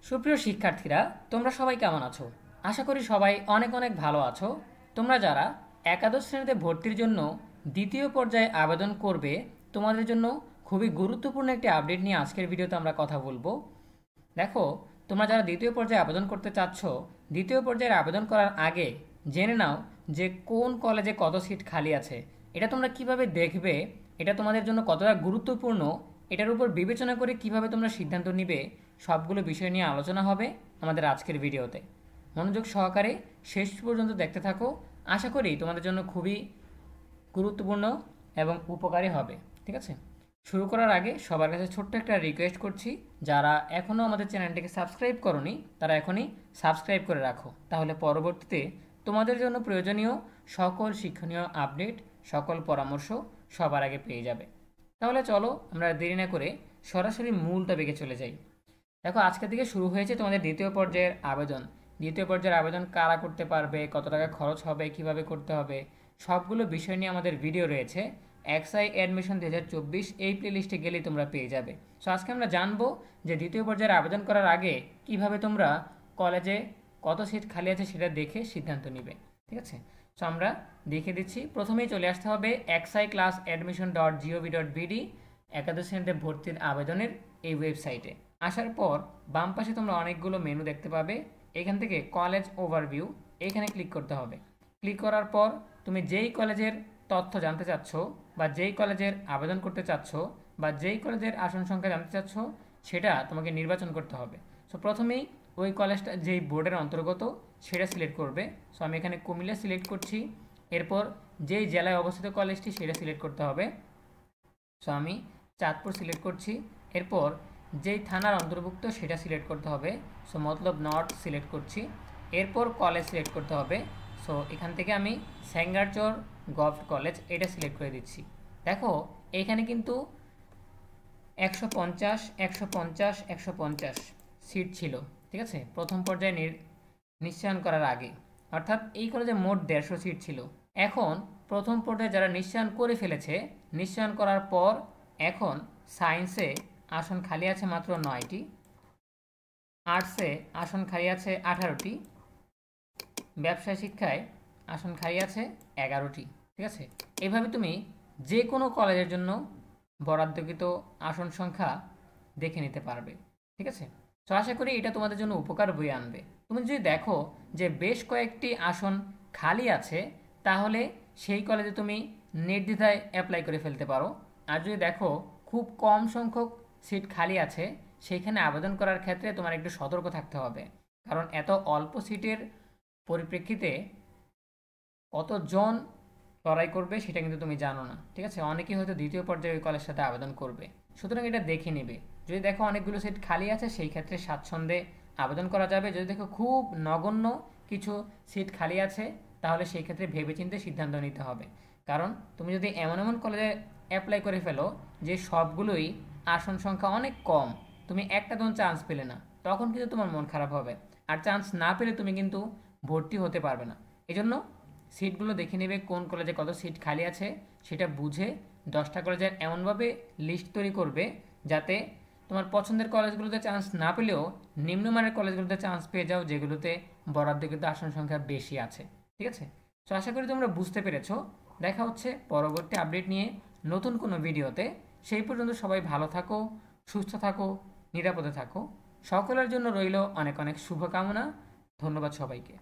সুপ্রিয় শিক্ষার্থীরা, তোমরা সবাই কেমন আছো? আশা করি সবাই অনেক অনেক ভালো আছো। তোমরা যারা একাদশ শ্রেণীতে ভর্তির জন্য দ্বিতীয় পর্যায়ে আবেদন করবে, তোমাদের জন্য খুবই গুরুত্বপূর্ণ একটি আপডেট নিয়ে আজকের ভিডিওতে আমরা কথা বলবো। দেখো, তোমরা যারা দ্বিতীয় পর্যায়ে আবেদন করতে চাচ্ছ, দ্বিতীয় পর্যায়ের আবেদন করার আগে জেনে নাও যে কোন কলেজে কত সিট খালি আছে। এটা তোমরা কিভাবে দেখবে, এটা তোমাদের জন্য কতটা গুরুত্বপূর্ণ, এটার উপর বিবেচনা করে কিভাবে তোমরা সিদ্ধান্ত নিবে, সবগুলো বিষয় নিয়ে আলোচনা হবে আমাদের আজকের ভিডিওতে। মনোযোগ সহকারে শেষ পর্যন্ত দেখতে থাকো। আশা করি তোমাদের জন্য খুবই গুরুত্বপূর্ণ এবং উপকারী হবে। ঠিক আছে, শুরু করার আগে সবার কাছে ছোট্ট একটা রিকোয়েস্ট করছি, যারা এখনও আমাদের চ্যানেলটিকে সাবস্ক্রাইব করোনি তারা এখনই সাবস্ক্রাইব করে রাখো, তাহলে পরবর্তীতে তোমাদের জন্য প্রয়োজনীয় সকল শিক্ষণীয় আপডেট, সকল পরামর্শ সবার আগে পেয়ে যাবে। তাহলে চলো আমরা দেরি না করে সরাসরি মূল টপিকে চলে যাই। দেখো, আজকে থেকে শুরু হয়েছে তোমাদের দ্বিতীয় পর্যায়ের আবেদন। দ্বিতীয় পর্যায়ের আবেদন কারা করতে পারবে, কত টাকা খরচ হবে, কিভাবে করতে হবে, সবগুলো বিষয় নিয়ে আমাদের ভিডিও রয়েছে। এক্সআই অ্যাডমিশন 2024 এই প্লেলিস্টে গেলেই তোমরা পেয়ে যাবে। সো আজকে আমরা জানবো যে দ্বিতীয় পর্যায়ের আবেদন করার আগে কিভাবে তোমরা কলেজে কত সিট খালি আছে সেটা দেখে সিদ্ধান্ত নিবে। ঠিক আছে, সো আমরা দেখে দিচ্ছি। প্রথমেই চলে আসতে হবে exiclassadmission.gov.bd একাদশ শ্রেণীতে ভর্তির আবেদনের এই ওয়েবসাইটে। আসার পর বাম পাশে তোমরা অনেকগুলো মেনু দেখতে পাবে। এখান থেকে কলেজ ওভারভিউ এখানে ক্লিক করতে হবে। ক্লিক করার পর তুমি যেই কলেজের তথ্য জানতে চাচ্ছ, বা যেই কলেজের আবেদন করতে চাচ্ছ, বা যেই কলেজের আসন সংখ্যা জানতে চাচ্ছ, সেটা তোমাকে নির্বাচন করতে হবে। সো প্রথমেই ওই কলেজটা যেই বোর্ডের অন্তর্গত সেটা সিলেক্ট করবে। সো আমি এখানে কুমিল্লা সিলেক্ট করছি। এরপর যেই জেলায় অবস্থিত কলেজটি সেটা সিলেক্ট করতে হবে। সো আমি চাঁদপুর সিলেক্ট করছি। এরপর যেই থানার অন্তর্ভুক্ত সেটা সিলেক্ট করতে হবে। সো মতলব নর্থ সিলেক্ট করছি। এরপর কলেজ সিলেক্ট করতে হবে। সো এখান থেকে আমি স্যাঙ্গারচর গভর্নমেন্ট কলেজ এটা সিলেক্ট করে দিচ্ছি। দেখো, এইখানে কিন্তু 150 150 150 সিট ছিল। ঠিক আছে, প্রথম পর্যায়ে নিশ্চয়ন করার আগে, অর্থাৎ এই কলেজে মোট 150 সিট ছিল। এখন প্রথম পর্যায়ে যারা নিশ্চয়ন করে ফেলেছে, নিশ্চয়ন করার পর এখন সায়েন্সে আসন খালি আছে মাত্র 9টি, আর্টসে আসন খালি আছে 18টি, ব্যবসায় শিক্ষায় আসন খালি আছে 11টি। ঠিক আছে, এভাবে তুমি যে কোনো কলেজের জন্য বরাদ্দকৃত আসন সংখ্যা দেখে নিতে পারবে। ঠিক আছে, তো আশা করি এটা তোমাদের জন্য উপকার বয়ে আনবে। তুমি যদি দেখো যে বেশ কয়েকটি আসন খালি আছে, তাহলে সেই কলেজে তুমি নির্দ্বিধায় অ্যাপ্লাই করে ফেলতে পারো। আর যদি দেখো খুব কম সংখ্যক সিট খালি আছে, সেইখানে আবেদন করার ক্ষেত্রে তোমার একটু সতর্ক থাকতে হবে, কারণ এত অল্প সিটের পরিপ্রেক্ষিতে কতজন লড়াই করবে সেটা কিন্তু তুমি জানো না। ঠিক আছে, অনেকেই হয়তো দ্বিতীয় পর্যায়ে ওই কলেজের সাথে আবেদন করবে। সুতরাং এটা দেখে নেবে। যদি দেখো অনেকগুলো সিট খালি আছে, সেই ক্ষেত্রে স্বাচ্ছন্দ্যে আবেদন করা যাবে। যদি দেখো খুব নগণ্য কিছু সিট খালি আছে, তাহলে সেই ক্ষেত্রে ভেবেচিন্তে সিদ্ধান্ত নিতে হবে। কারণ তুমি যদি এমন এমন কলেজে অ্যাপ্লাই করে ফেলো যে সবগুলোই আসন সংখ্যা অনেক কম, তুমি একটা জন চান্স পেলে না, তখন কিন্তু তোমার মন খারাপ হবে। আর চান্স না পেলে তুমি কিন্তু ভর্তি হতে পারবে না। এজন্য সিটগুলো দেখে নেবে কোন কলেজে কত সিট খালি আছে, সেটা বুঝে 10টা কলেজের এমনভাবে লিস্ট তৈরি করবে যাতে তোমার পছন্দের কলেজগুলোতে চান্স না পেলেও নিম্নমানের কলেজগুলোতে চান্স পেয়ে যাও, যেগুলোতে বরাদ্দকৃত আসন সংখ্যা বেশি আছে। ঠিক আছে, তো আশা করি তোমরা বুঝতে পেরেছো। দেখা হচ্ছে পরবর্তী আপডেট নিয়ে নতুন কোনো ভিডিওতে। সেই পর্যন্ত সবাই ভালো থাকো, সুস্থ থাকো, নিরাপদে থাকো। সকলের জন্য রইল অনেক অনেক শুভকামনা। ধন্যবাদ সবাইকে।